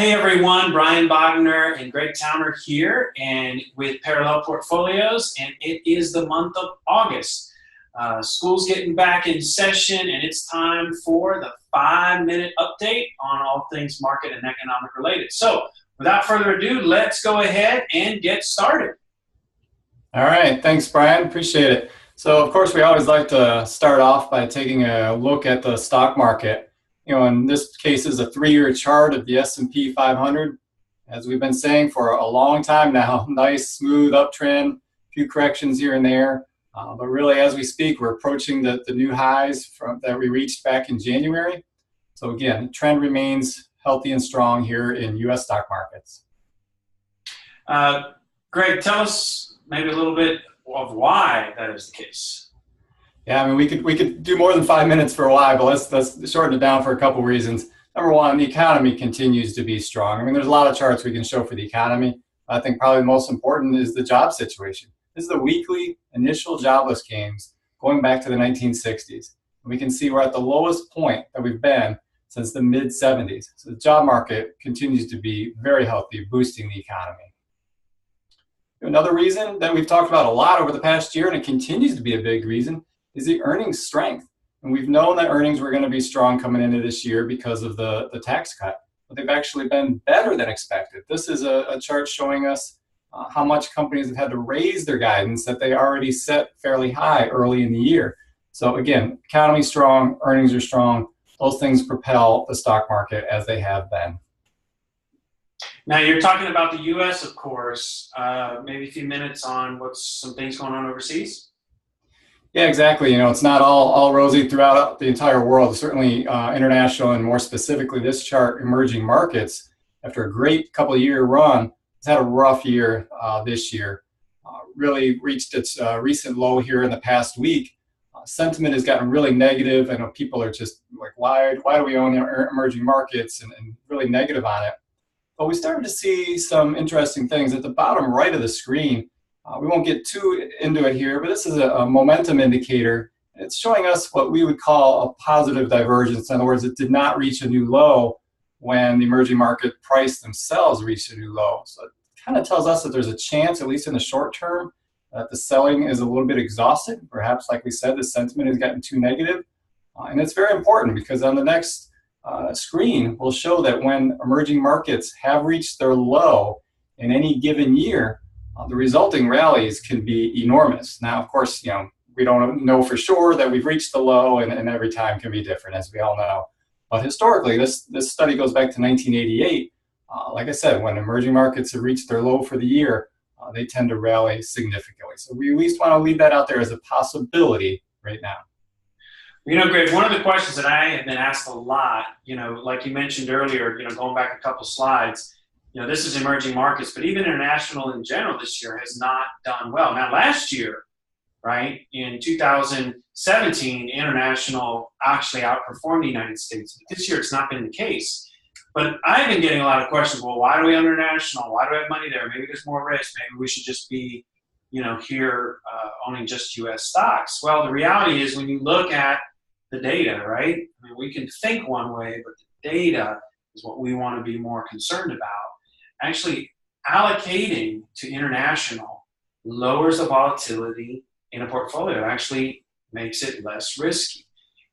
Hey everyone, Brian Bogner and Greg Towner here, and with Parallel Portfolios, and it is the month of August. School's getting back in session, and it's time for the 5-minute update on all things market and economic related. So, without further ado, let's go ahead and get started. All right, thanks, Brian. Appreciate it. So, of course, we always like to start off by taking a look at the stock market. In this case is a 3-year chart of the S&P 500. As we've been saying for a long time now, nice, smooth uptrend, a few corrections here and there. But really, as we speak, we're approaching the new highs that we reached back in January. So again, the trend remains healthy and strong here in U.S. stock markets. Greg, tell us maybe a little bit of why that is the case. Yeah, I mean, we could do more than 5 minutes for a while, but let's shorten it down for a couple reasons. Number one, the economy continues to be strong. I mean, there's a lot of charts we can show for the economy. I think probably the most important is the job situation. This is the weekly initial jobless gains going back to the 1960s. And we can see we're at the lowest point that we've been since the mid-70s. So the job market continues to be very healthy, boosting the economy. Another reason that we've talked about a lot over the past year, and it continues to be a big reason, is the earnings strength. And we've known that earnings were going to be strong coming into this year because of the tax cut, but they've actually been better than expected. This is a chart showing us how much companies have had to raise their guidance that they already set fairly high early in the year. So again, economy strong, earnings are strong. Those things propel the stock market as they have been. Now you're talking about the U.S., of course. Maybe a few minutes on what's some things going on overseas. Yeah, exactly. It's not all rosy throughout the entire world. Certainly international, and more specifically this chart, emerging markets, after a great couple-year run, has had a rough year this year. Really reached its recent low here in the past week. Sentiment has gotten really negative. I know people are just like, why do we own emerging markets, and really negative on it. But we started to see some interesting things at the bottom right of the screen. We won't get too into it here, but this is a momentum indicator. It's showing us what we would call a positive divergence. In other words, it did not reach a new low when the emerging market price themselves reached a new low. So it kind of tells us that there's a chance, at least in the short term, that the selling is a little bit exhausted. Perhaps, like we said, the sentiment has gotten too negative. And it's very important because on the next screen, we'll show that when emerging markets have reached their low in any given year, the resulting rallies can be enormous. Now, of course, we don't know for sure that we've reached the low, and every time can be different, as we all know. But historically, this study goes back to 1988. Like I said, when emerging markets have reached their low for the year, they tend to rally significantly. So we at least want to leave that out there as a possibility right now. Greg, one of the questions that I have been asked a lot, like you mentioned earlier, going back a couple slides, this is emerging markets, but even international in general this year has not done well. Now, last year, right, in 2017, international actually outperformed the United States. But this year, it's not been the case. But I've been getting a lot of questions. Well, why do we own international? Why do we have money there? Maybe there's more risk. Maybe we should just be, here owning just U.S. stocks. Well, the reality is when you look at the data, right, I mean, we can think one way, but the data is what we want to be more concerned about. Actually, allocating to international lowers the volatility in a portfolio. It actually makes it less risky.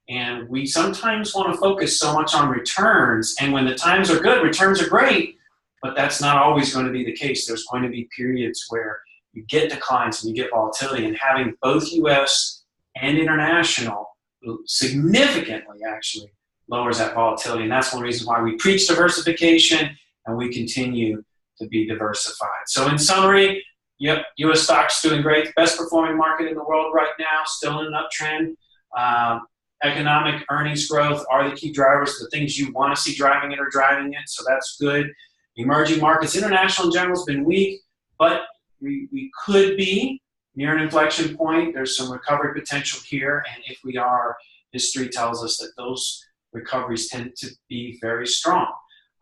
And we sometimes want to focus so much on returns, and when the times are good, returns are great, but that's not always going to be the case. There's going to be periods where you get declines and you get volatility, and having both U.S. and international significantly actually lowers that volatility, and that's one reason why we preach diversification and we continue to be diversified. So in summary, yep, U.S. stocks doing great, best performing market in the world right now, still in an uptrend. Economic earnings growth are the key drivers. The things you want to see driving it are driving it, so that's good. Emerging markets, international in general has been weak, but we could be near an inflection point. There's some recovery potential here, and if we are, history tells us that those recoveries tend to be very strong.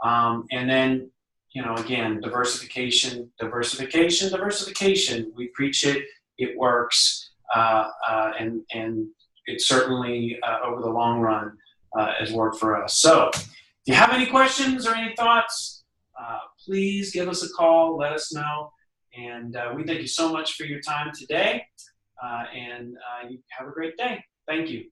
And then, again, diversification. We preach it. It works, and it certainly, over the long run, has worked for us. So, do you have any questions or any thoughts? please give us a call, let us know. And we thank you so much for your time today. And you have a great day. Thank you.